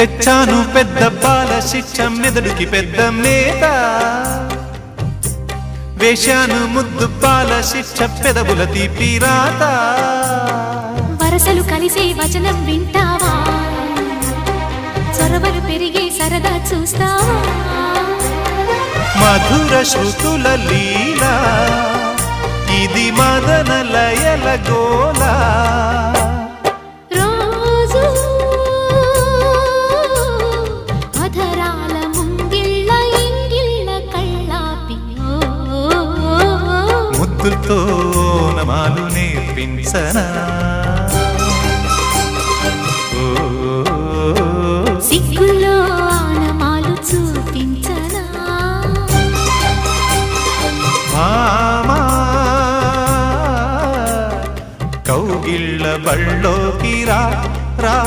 తెచ్చాను పెద్ద బాల శిక్ష మెదడుకి పెద్ద మేత వేశాను ముద్దు బాల శిక్ష పెదవుల తీపి రాత వరసలు కలిసే వచనం వింటావా చొరవలు పెరిగే సరదా చూస్తావా మధుర శృతుల లీలా ఇది మదన లయల గోలా ముద్దులతో నమాలు నేర్పించనా సిగ్గుల్లో ఆనమాలు చూపించనా మామా కౌగిళ్ళ బళ్ళోకి రా రా